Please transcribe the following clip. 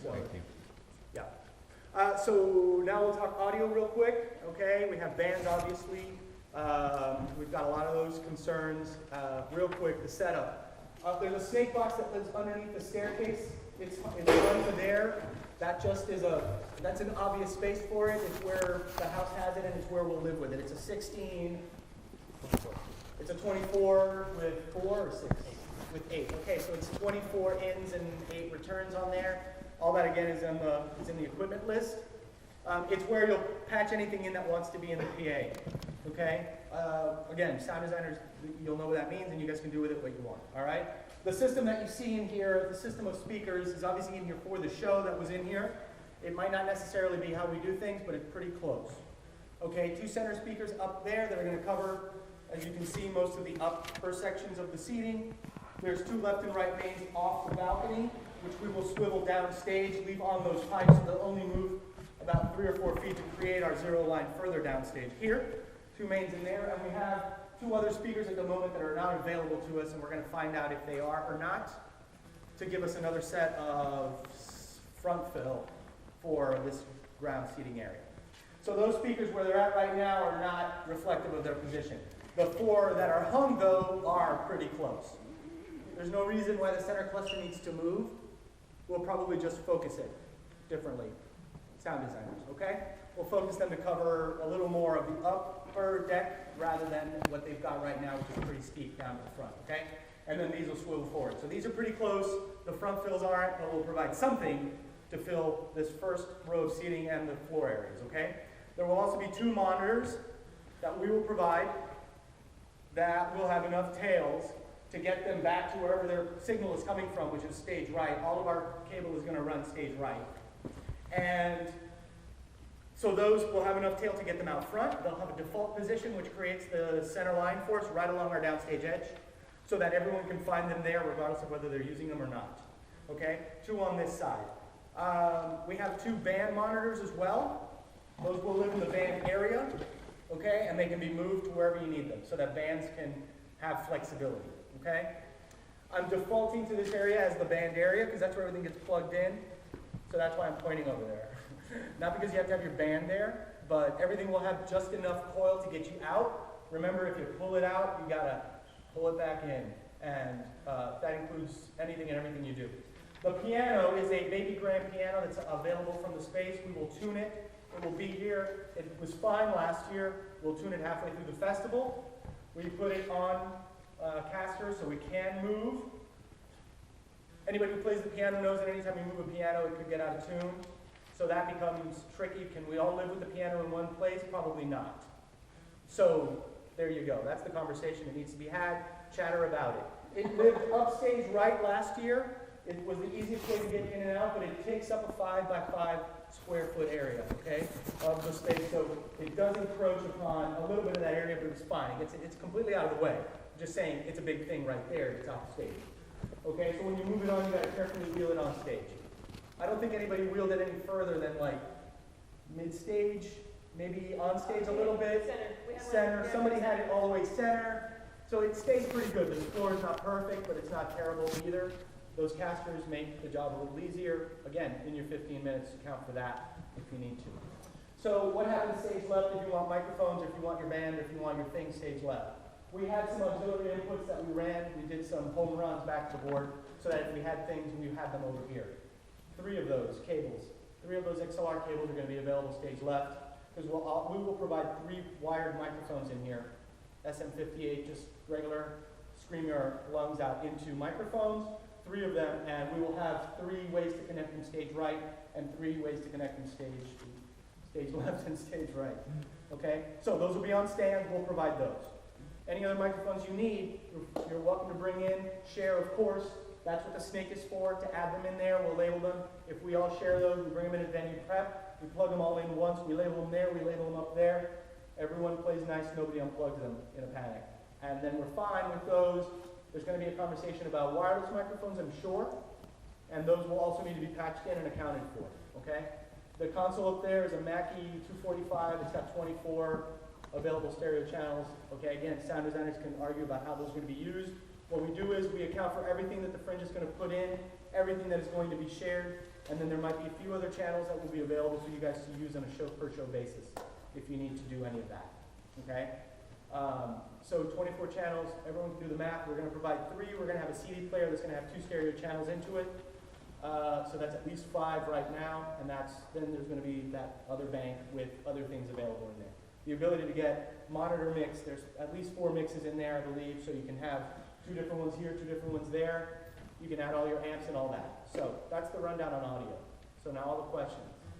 So, Thank you. yeah. So now we'll talk audio real quick. Okay, we have bands obviously. We've got a lot of those concerns. Real quick, the setup. There's a snake box that lives underneath the staircase. It's under there. That just is that's an obvious space for it. It's where the house has it and it's where we'll live with it. It's a 16, it's a 24 with 4 or 6? With 8. Okay, so it's 24 ins and 8 returns on there. All that again is in the equipment list. It's where you'll patch anything in that wants to be in the PA. Okay? Again, sound designers, you'll know what that means and you guys can do with it what you want. All right? The system that you see in here, the system of speakers, is obviously in here for the show that was in here. It might not necessarily be how we do things, but it's pretty close. Okay, 2 center speakers up there that are going to cover, as you can see, most of the upper sections of the seating. There's 2 left and right mains off the balcony, which we will swivel down stage, leave on those pipes, so they'll only move about 3 or 4 feet to create our 0 line further downstage. Here, 2 mains in there, and we have 2 other speakers at the moment that are not available to us, and we're going to find out if they are or not, to give us another set of front fill for this ground seating area. So those speakers where they're at right now are not reflective of their position. The 4 that are hung, though, are pretty close. There's no reason why the center cluster needs to move. We'll probably just focus it differently. Sound designers, okay? We'll focus them to cover a little more of the upper deck rather than what they've got right now, which is pretty steep down to the front, okay? And then these will swivel forward. So these are pretty close. The front fills aren't, but we'll provide something to fill this first row of seating and the floor areas, okay? There will also be 2 monitors that we will provide that will have enough tails to get them back to wherever their signal is coming from, which is stage right. All of our cable is going to run stage right. And so those will have enough tail to get them out front. They'll have a default position, which creates the center line for us right along our downstage edge, so that everyone can find them there regardless of whether they're using them or not. Okay? 2 on this side. We have 2 band monitors as well. Those will live in the band area, okay? And they can be moved to wherever you need them so that bands can have flexibility, okay? I'm defaulting to this area as the band area because that's where everything gets plugged in. So that's why I'm pointing over there. Not because you have to have your band there, but everything will have just enough coil to get you out. Remember, if you pull it out, you gotta pull it back in. And that includes anything and everything you do. The piano is a baby grand piano that's available from the space. We will tune it. It will be here. It was fine last year. We'll tune it halfway through the festival. We put it on caster so we can move. Anybody who plays the piano knows that anytime you move a piano, it could get out of tune. So that becomes tricky. Can we all live with the piano in one place? Probably not. So there you go. That's the conversation that needs to be had. Chatter about it. It lived upstage right last year. It was the easiest way to get in and out, but it takes up a 5 by 5 square foot area, okay, of the space. So it does encroach upon a little bit of that area, but it's fine. It's completely out of the way. I'm just saying it's a big thing right there. It's off stage. Okay, so when you move it on, you got to carefully wheel it on stage. I don't think anybody wheeled it any further than like mid-stage, maybe on stage a little bit. Center. Somebody had it all the way center. So it stays pretty good. The floor is not perfect, but it's not terrible either. Those casters make the job a little easier. Again, in your 15 minutes, account for that if you need to. So what happens stage left if you want microphones, or if you want your band, or if you want your thing stage left? We had some auxiliary inputs that we ran. We did some home runs back to the board so that if we had things, we had them over here. 3 of those cables, 3 of those XLR cables are going to be available stage left, because we will provide 3 wired microphones in here. SM58, just regular, scream your lungs out into microphones, 3 of them, and we will have 3 ways to connect them stage right, and 3 ways to connect them stage left and stage right. Okay? So those will be on stand. We'll provide those. Any other microphones you need, you're welcome to bring in, share, of course. That's what the snake is for, to add them in there. We'll label them. If we all share those, we bring them in at venue prep. We plug them all in once. We label them there. We label them up there. Everyone plays nice. Nobody unplugs them in a panic. And then we're fine with those. There's going to be a conversation about wireless microphones, I'm sure. And those will also need to be patched in and accounted for. Okay? The console up there is a Mackie 245. It's got 24 available stereo channels. Okay, again, sound designers can argue about how those are going to be used. What we do is we account for everything that the Fringe is going to put in. everything that is going to be shared, and then there might be a few other channels that will be available for you guys to use on a show-per-show basis if you need to do any of that, okay? So 24 channels, everyone can do the math. We're going to provide 3. We're going to have a CD player that's going to have 2 stereo channels into it. So that's at least 5 right now, and then there's going to be that other bank with other things available in there. The ability to get monitor mix, there's at least 4 mixes in there, I believe, so you can have 2 different ones here, 2 different ones there. You can add all your amps and all that. So that's the rundown on audio. So now all the questions.